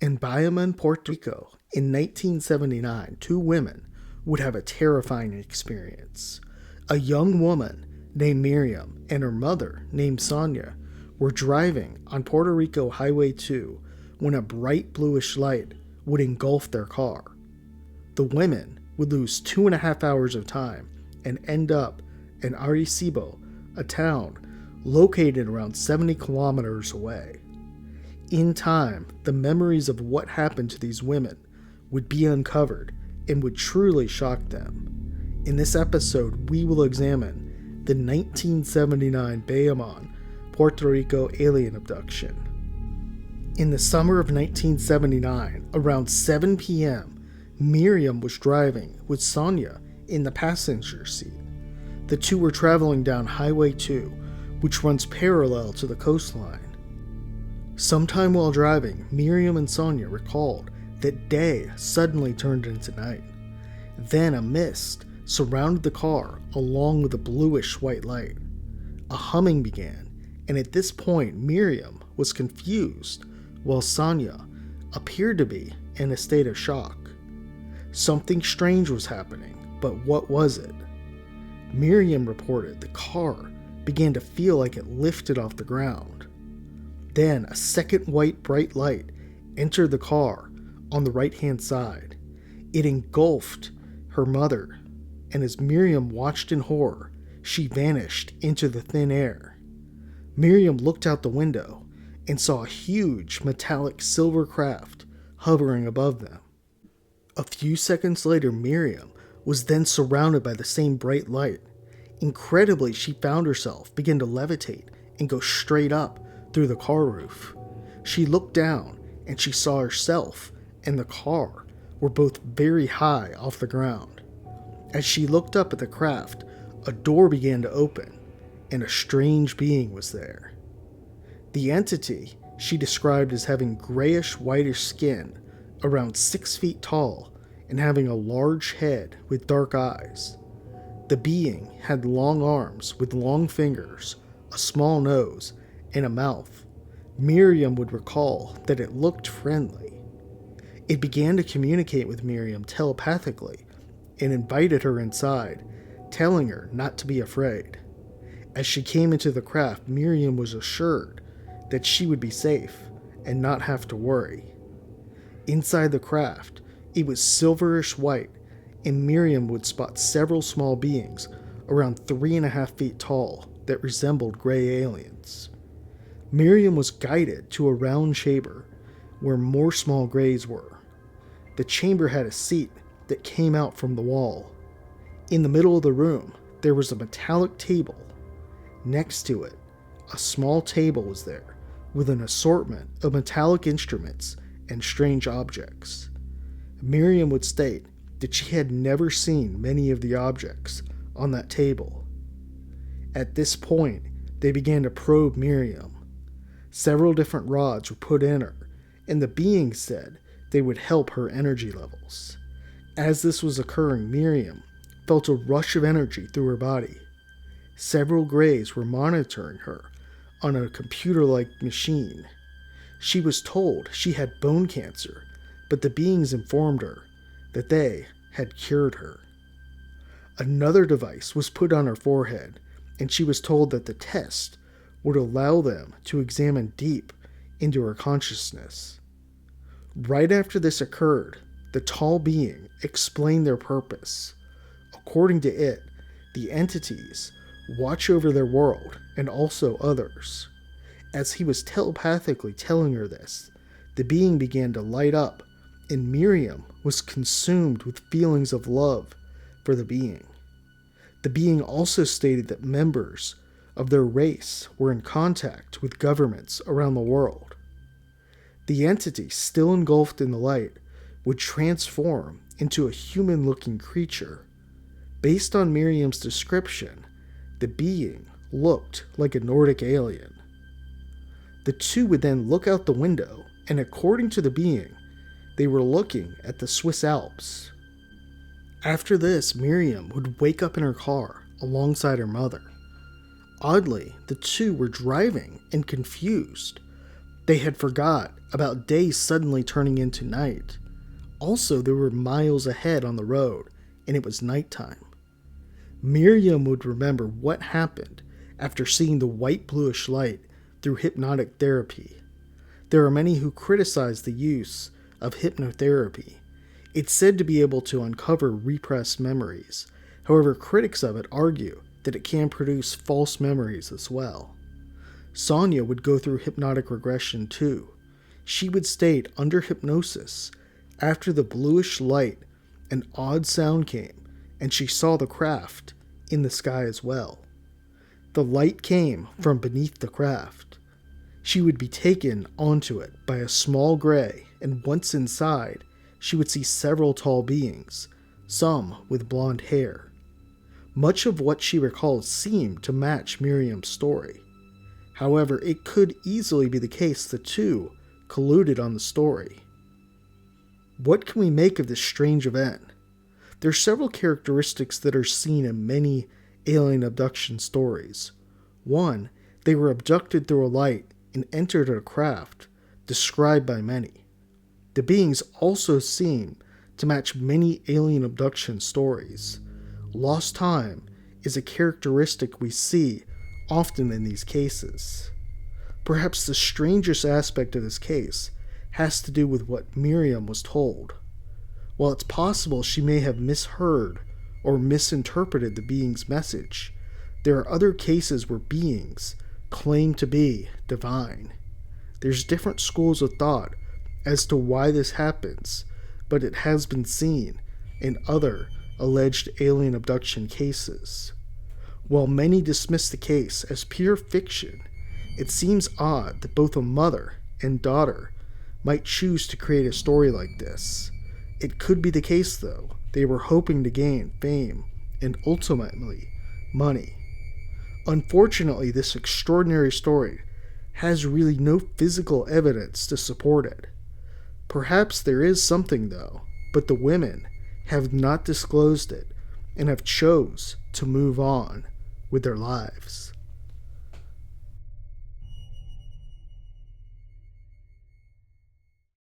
In Bayamon, Puerto Rico, in 1979, two women would have a terrifying experience. A young woman named Myriam and her mother named Sonia were driving on Puerto Rico Highway 2 when a bright bluish light would engulf their car. The women would lose 2.5 hours of time and end up in Arecibo, a town located around 70 kilometers away. In time, the memories of what happened to these women would be uncovered and would truly shock them. In this episode, we will examine the 1979 Bayamon, Puerto Rico Alien Abduction. In the summer of 1979, around 7 p.m., Myriam was driving with Sonia in the passenger seat. The two were traveling down Highway 2, which runs parallel to the coastline. Sometime while driving, Myriam and Sonia recalled that day suddenly turned into night. Then a mist surrounded the car along with a bluish white light. A humming began, and at this point Myriam was confused while Sonia appeared to be in a state of shock. Something strange was happening, but what was it? Myriam reported the car began to feel like it lifted off the ground. Then a second white bright light entered the car on the right-hand side. It engulfed her mother, and as Myriam watched in horror, she vanished into the thin air. Myriam looked out the window and saw a huge metallic silver craft hovering above them. A few seconds later, Myriam was then surrounded by the same bright light. Incredibly, she found herself begin to levitate and go straight up through the car roof. She looked down and she saw herself and the car were both very high off the ground. As she looked up at the craft, a door began to open and a strange being was there. The entity she described as having grayish-whitish skin, around 6 feet tall, and having a large head with dark eyes. The being had long arms with long fingers, a small nose, and a mouth. Myriam would recall that it looked friendly. It began to communicate with Myriam telepathically and invited her inside, telling her not to be afraid. As she came into the craft, Myriam was assured that she would be safe and not have to worry. Inside the craft, it was silverish white, and Myriam would spot several small beings around 3.5 feet tall that resembled gray aliens. Myriam was guided to a round chamber where more small grays were. The chamber had a seat that came out from the wall. In the middle of the room, there was a metallic table. Next to it, a small table was there with an assortment of metallic instruments and strange objects. Myriam would state that she had never seen many of the objects on that table. At this point, they began to probe Myriam. Several different rods were put in her, and the beings said they would help her energy levels. As this was occurring, Myriam felt a rush of energy through her body. Several grays were monitoring her on a computer-like machine. She was told she had bone cancer, but the beings informed her that they had cured her. Another device was put on her forehead, and she was told that the test would allow them to examine deep into her consciousness. Right after this occurred, the tall being explained their purpose. According to it, the entities watch over their world and also others. As he was telepathically telling her this, the being began to light up, and Myriam was consumed with feelings of love for the being. The being also stated that members of their race were in contact with governments around the world. The entity, still engulfed in the light, would transform into a human-looking creature. Based on Myriam's description, the being looked like a Nordic alien. The two would then look out the window, and according to the being, they were looking at the Swiss Alps. After this, Myriam would wake up in her car alongside her mother. Oddly, the two were driving and confused. They had forgot about day suddenly turning into night. Also, they were miles ahead on the road, and it was nighttime. Myriam would remember what happened after seeing the white bluish light through hypnotic therapy. There are many who criticize the use of hypnotherapy. It's said to be able to uncover repressed memories. However, critics of it argue that it can produce false memories as well. Sonia would go through hypnotic regression too. She would state under hypnosis, after the bluish light, an odd sound came, and she saw the craft in the sky as well. The light came from beneath the craft. She would be taken onto it by a small gray, and once inside, she would see several tall beings, some with blonde hair. Much of what she recalled seemed to match Myriam's story. However, it could easily be the case the two colluded on the story. What can we make of this strange event? There are several characteristics that are seen in many alien abduction stories. One, they were abducted through a light and entered a craft, described by many. The beings also seem to match many alien abduction stories. Lost time is a characteristic we see often in these cases. Perhaps the strangest aspect of this case has to do with what Myriam was told. While it's possible she may have misheard or misinterpreted the being's message, there are other cases where beings claim to be divine. There's different schools of thought as to why this happens, but it has been seen in other alleged alien abduction cases. While many dismiss the case as pure fiction, it seems odd that both a mother and daughter might choose to create a story like this. It could be the case, though. They were hoping to gain fame and ultimately money. Unfortunately, this extraordinary story has really no physical evidence to support it. Perhaps there is something, though, but the women have not disclosed it and have chose to move on with their lives.